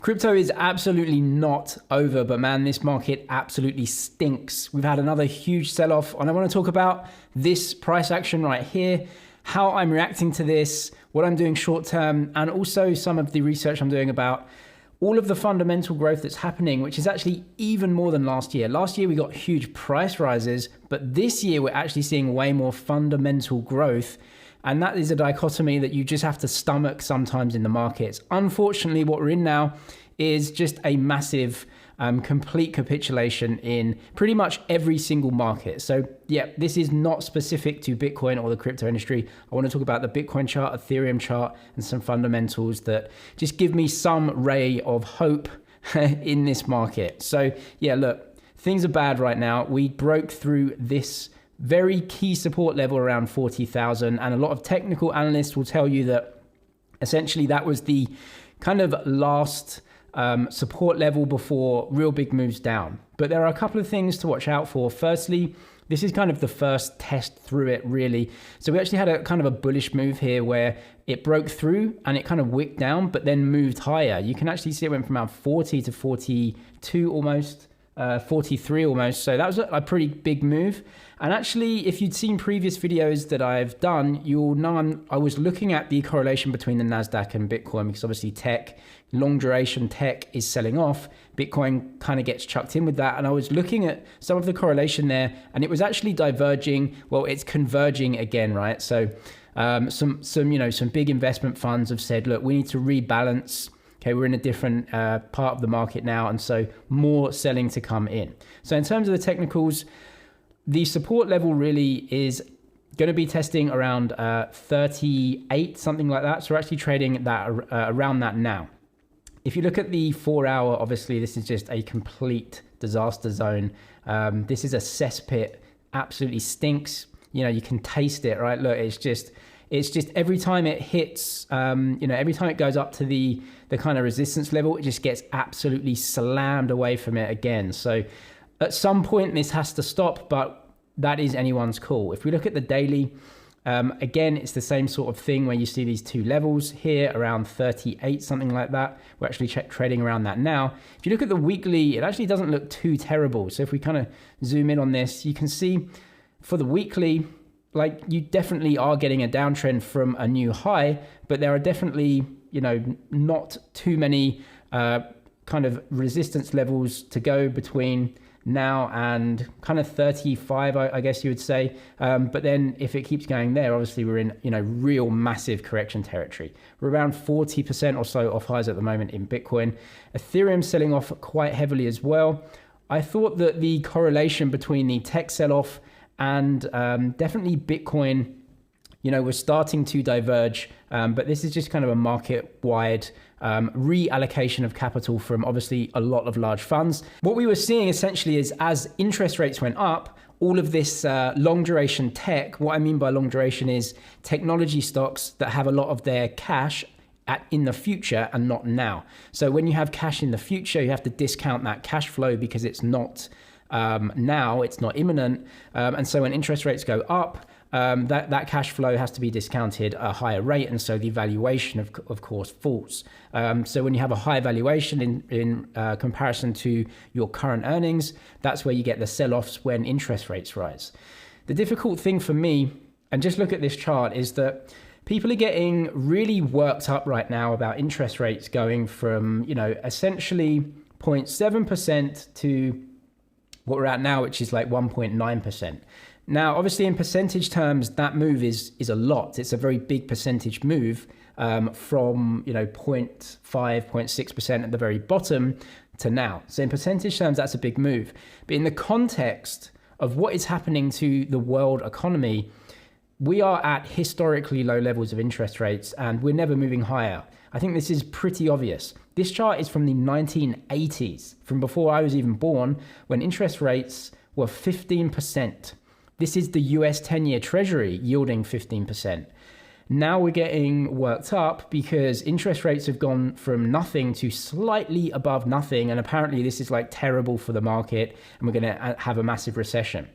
Crypto is absolutely not over, but man, this market absolutely stinks. We've had another huge sell-off, and I want to talk about this price action right here, how I'm reacting to this, what I'm doing short term, and also some of the research I'm doing about all of the fundamental growth that's happening, which is actually even more than last year. Last year, we got huge price rises, but this year, we're actually seeing way more fundamental growth. And that is a dichotomy that you just have to stomach sometimes in the markets. Unfortunately, what we're in now is just a massive complete capitulation in pretty much every single market. So yeah, this is not specific to Bitcoin or the crypto industry. I want to talk about the Bitcoin chart, Ethereum chart, and some fundamentals that just give me some ray of hope in this market. So yeah, look, things are bad right now. We broke through this very key support level around 40,000, and a lot of technical analysts will tell you that essentially that was the kind of last support level before real big moves down. But there are a couple of things to watch out for. Firstly, this is kind of the first test through it, really. So we actually had a kind of a bullish move here where it broke through and it kind of wicked down, but then moved higher. You can actually see it went from around 40 to 42 almost. 43 almost. So that was a pretty big move. And actually, if you'd seen previous videos that I've done, you'll know I was looking at the correlation between the NASDAQ and Bitcoin, because obviously tech, long duration tech is selling off. Bitcoin kind of gets chucked in with that. And I was looking at some of the correlation there, and it was actually diverging. Well, it's converging again, right? So some big investment funds have said, look, we need to rebalance. Okay, we're in a different part of the market now, and so more selling to come in. So in terms of the technicals, the support level really is going to be testing around 38, something like that. So we're actually trading that around that now. If you look at the 4 hour, obviously this is just a complete disaster zone. This is a cesspit, absolutely stinks. You know, you can taste it, right? Look, it's just every time it hits, every time it goes up to the kind of resistance level, it just gets absolutely slammed away from it again. So at some point this has to stop, but that is anyone's call. If we look at the daily, again, it's the same sort of thing where you see these two levels here around 38, something like that. We're actually trading around that now. If you look at the weekly, it actually doesn't look too terrible. So if we kind of zoom in on this, you can see for the weekly, like you definitely are getting a downtrend from a new high, but there are definitely, not too many kind of resistance levels to go between now and kind of 35, I guess you would say. But then if it keeps going there, obviously we're in, real massive correction territory. We're around 40% or so off highs at the moment in Bitcoin. Ethereum selling off quite heavily as well. I thought that the correlation between the tech sell-off and definitely Bitcoin, was starting to diverge, but this is just kind of a market-wide reallocation of capital from obviously a lot of large funds. What we were seeing essentially is as interest rates went up, all of this long duration tech, what I mean by long duration is technology stocks that have a lot of their cash in the future and not now. So when you have cash in the future, you have to discount that cash flow because it's not now, it's not imminent. And so when interest rates go up, that cash flow has to be discounted at a higher rate. And so the valuation, of course, falls. So when you have a high valuation in comparison to your current earnings, that's where you get the sell-offs when interest rates rise. The difficult thing for me, and just look at this chart, is that people are getting really worked up right now about interest rates going from, essentially 0.7% to what we're at now, which is like 1.9%. Now, obviously in percentage terms, that move is a lot. It's a very big percentage move from, 0.5, 0.6% at the very bottom to now. So in percentage terms, that's a big move. But in the context of what is happening to the world economy, we are at historically low levels of interest rates and we're never moving higher. I think this is pretty obvious. This chart is from the 1980s, from before I was even born, when interest rates were 15%. This is the US 10-year Treasury yielding 15%. Now we're getting worked up because interest rates have gone from nothing to slightly above nothing. And apparently this is like terrible for the market and we're going to have a massive recession.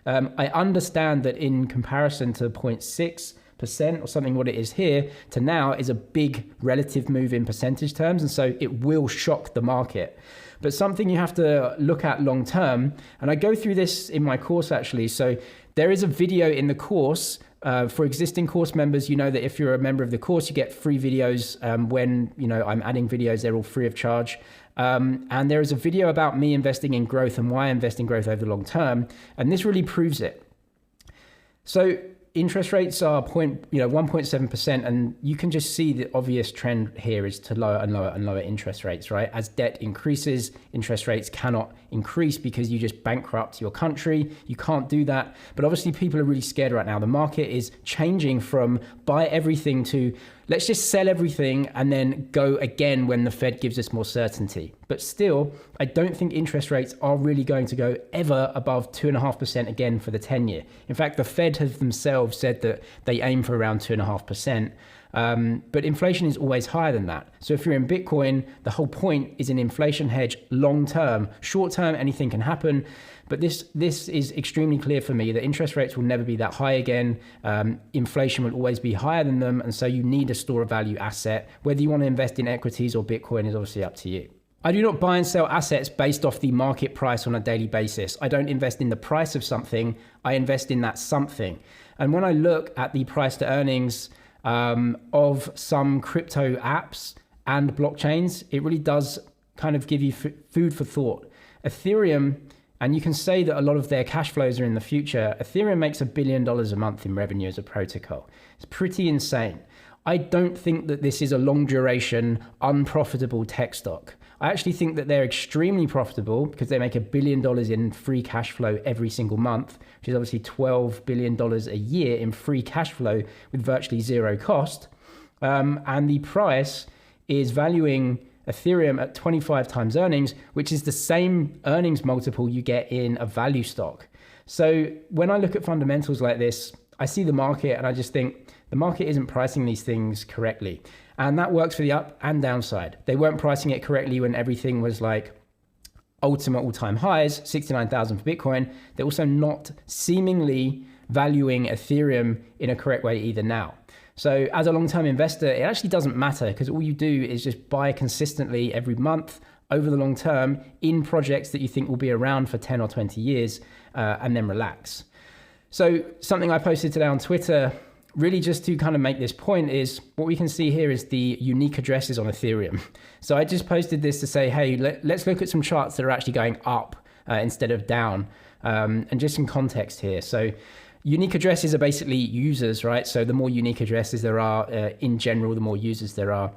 I understand that in comparison to 0.6, or something what it is here to now is a big relative move in percentage terms. And so it will shock the market. But something you have to look at long term, and I go through this in my course actually. So there is a video in the course for existing course members. You know that if you're a member of the course, you get free videos when I'm adding videos. They're all free of charge. And there is a video about me investing in growth and why I invest in growth over the long term. And this really proves it. So interest rates are 1.7%, and you can just see the obvious trend here is to lower and lower and lower interest rates, right? As debt increases, interest rates cannot increase because you just bankrupt your country. You can't do that. But obviously people are really scared right now. The market is changing from buy everything to let's just sell everything and then go again when the Fed gives us more certainty. But still, I don't think interest rates are really going to go ever above 2.5% again for the 10-year. In fact, the Fed have themselves said that they aim for around 2.5%. But inflation is always higher than that. So if you're in Bitcoin, the whole point is an inflation hedge long term. Short term, anything can happen. But this is extremely clear for me that interest rates will never be that high again. Inflation will always be higher than them. And so you need a store of value asset. Whether you want to invest in equities or Bitcoin is obviously up to you. I do not buy and sell assets based off the market price on a daily basis. I don't invest in the price of something. I invest in that something. And when I look at the price to earnings of some crypto apps and blockchains, it really does kind of give you food for thought. Ethereum, and you can say that a lot of their cash flows are in the future. Ethereum makes $1 billion a month in revenue as a protocol. It's pretty insane. I don't think that this is a long duration, unprofitable tech stock. I actually think that they're extremely profitable because they make $1 billion in free cash flow every single month, which is obviously $12 billion a year in free cash flow with virtually zero cost. And the price is valuing Ethereum at 25 times earnings, which is the same earnings multiple you get in a value stock. So when I look at fundamentals like this, I see the market and I just think the market isn't pricing these things correctly. And that works for the up and downside. They weren't pricing it correctly when everything was like ultimate all-time highs, 69,000 for Bitcoin. They're also not seemingly valuing Ethereum in a correct way either now. So as a long-term investor, it actually doesn't matter because all you do is just buy consistently every month over the long term in projects that you think will be around for 10 or 20 years and then relax. So something I posted today on Twitter, really just to kind of make this point, is what we can see here is the unique addresses on Ethereum. So I just posted this to say, hey, let's look at some charts that are actually going up instead of down, and just some context here. So unique addresses are basically users, right? So the more unique addresses there are in general, the more users there are.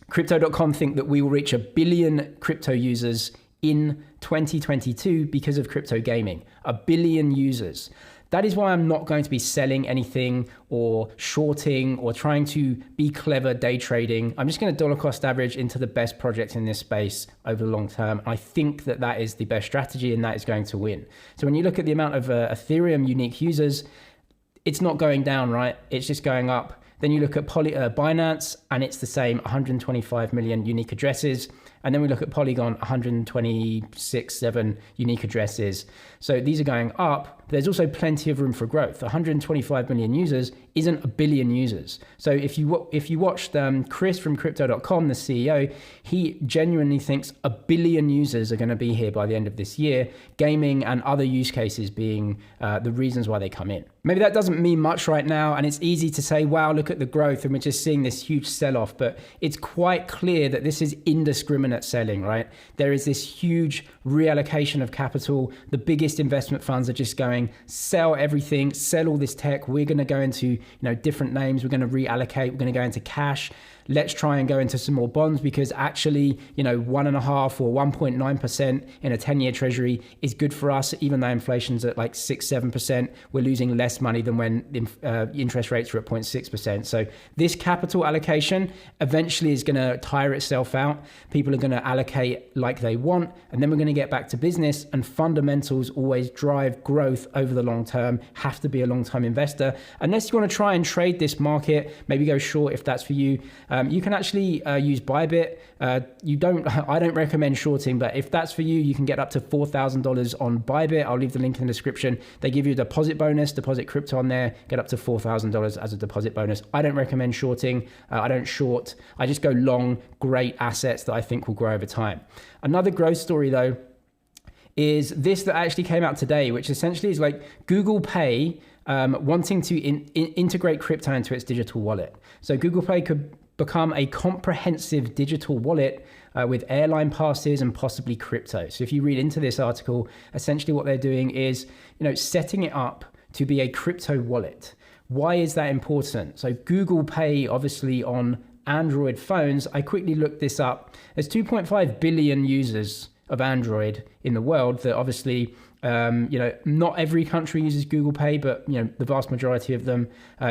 Crypto.com think that we will reach 1 billion crypto users in 2022 because of crypto gaming. 1 billion users. That is why I'm not going to be selling anything or shorting or trying to be clever day trading. I'm just going to dollar cost average into the best projects in this space over the long term. I think that that is the best strategy and that is going to win. So when you look at the amount of Ethereum unique users, it's not going down, right? It's just going up. Then you look at Binance and it's the same, 125 million unique addresses. And then we look at Polygon, 126.7 unique addresses. So these are going up. But there's also plenty of room for growth. 125 million users isn't 1 billion users. So if you watched Chris from Crypto.com, the CEO, he genuinely thinks 1 billion users are going to be here by the end of this year. Gaming and other use cases being the reasons why they come in. Maybe that doesn't mean much right now, and it's easy to say, wow, look at the growth, and we're just seeing this huge sell-off, but it's quite clear that this is indiscriminate selling, right? There is this huge reallocation of capital. The biggest investment funds are just going, sell everything, sell all this tech. We're going to go into different names. We're going to reallocate. We're going to go into cash. Let's try and go into some more bonds because actually, 1.5 or 1.9% in a 10-year treasury is good for us. Even though inflation's at like 6-7%, we're losing less money than when interest rates are at 0.6%. So this capital allocation eventually is going to tire itself out. People are going to allocate like they want, and then we're going to get back to business, and fundamentals always drive growth over the long term. Have to be a long-term investor. Unless you want to try and trade this market, maybe go short if that's for you. You can actually use Bybit. I don't recommend shorting, but if that's for you, you can get up to $4,000 on Bybit. I'll leave the link in the description. They give you a deposit bonus, deposit crypto on there, get up to $4,000 as a deposit bonus. I don't recommend shorting. I don't short. I just go long, great assets that I think will grow over time. Another growth story though is this that actually came out today, which essentially is like Google Pay wanting to integrate crypto into its digital wallet. So Google Pay could become a comprehensive digital wallet with airline passes and possibly crypto. So if you read into this article, essentially what they're doing is, setting it up to be a crypto wallet. Why is that important? So Google Pay, obviously on Android phones, I quickly looked this up. There's 2.5 billion users of Android in the world that obviously, not every country uses Google Pay, but the vast majority of them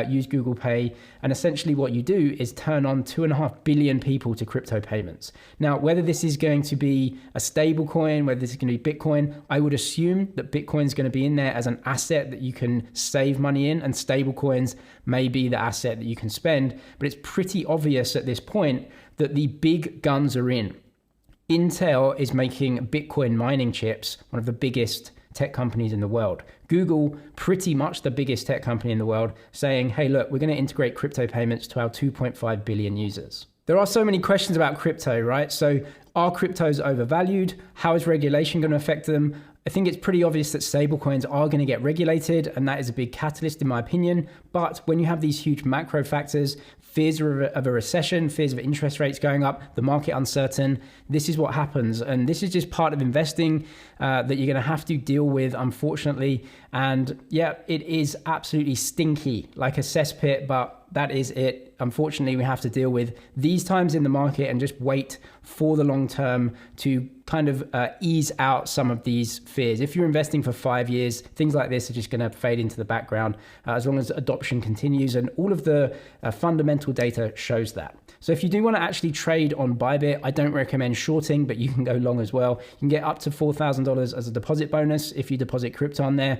use Google Pay. And essentially what you do is turn on 2.5 billion people to crypto payments. Now, whether this is going to be a stable coin, whether this is going to be Bitcoin, I would assume that Bitcoin is going to be in there as an asset that you can save money in, and stable coins may be the asset that you can spend. But it's pretty obvious at this point that the big guns are in. Intel is making Bitcoin mining chips, one of the biggest tech companies in the world. Google, pretty much the biggest tech company in the world, saying, hey, look, we're going to integrate crypto payments to our 2.5 billion users. There are so many questions about crypto, right? So are cryptos overvalued? How is regulation going to affect them? I think it's pretty obvious that stablecoins are going to get regulated, and that is a big catalyst in my opinion. But when you have these huge macro factors, fears of a recession, fears of interest rates going up, the market uncertain, this is what happens. And this is just part of investing that you're going to have to deal with, unfortunately. And yeah, it is absolutely stinky, like a cesspit, but that is it. Unfortunately, we have to deal with these times in the market and just wait for the long term to kind of ease out some of these fears. If you're investing for 5 years, things like this are just going to fade into the background as long as adoption continues, and all of the fundamental data shows that. So if you do want to actually trade on Bybit, I don't recommend shorting, but you can go long as well. You can get up to $4,000 as a deposit bonus if you deposit crypto on there.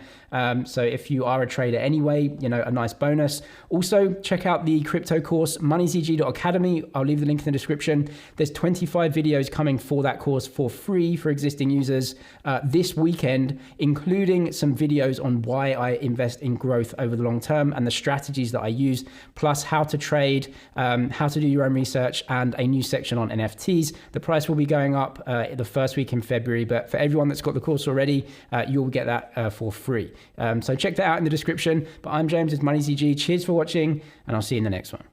So if you are a trader anyway, a nice bonus. Also, check out the crypto course, moneyzg.academy. I'll leave the link in the description. There's 25 videos coming for that course for free for existing users this weekend, including some videos on why I invest in growth over the long term and the strategies that I use, plus how to trade, how to do your own research, and a new section on NFTs. The price will be going up the first week in February, but for everyone that's got the course already, you'll get that for free. So check that out in the description. But I'm James with MoneyZG. Cheers for watching, and I'll see you in the next one.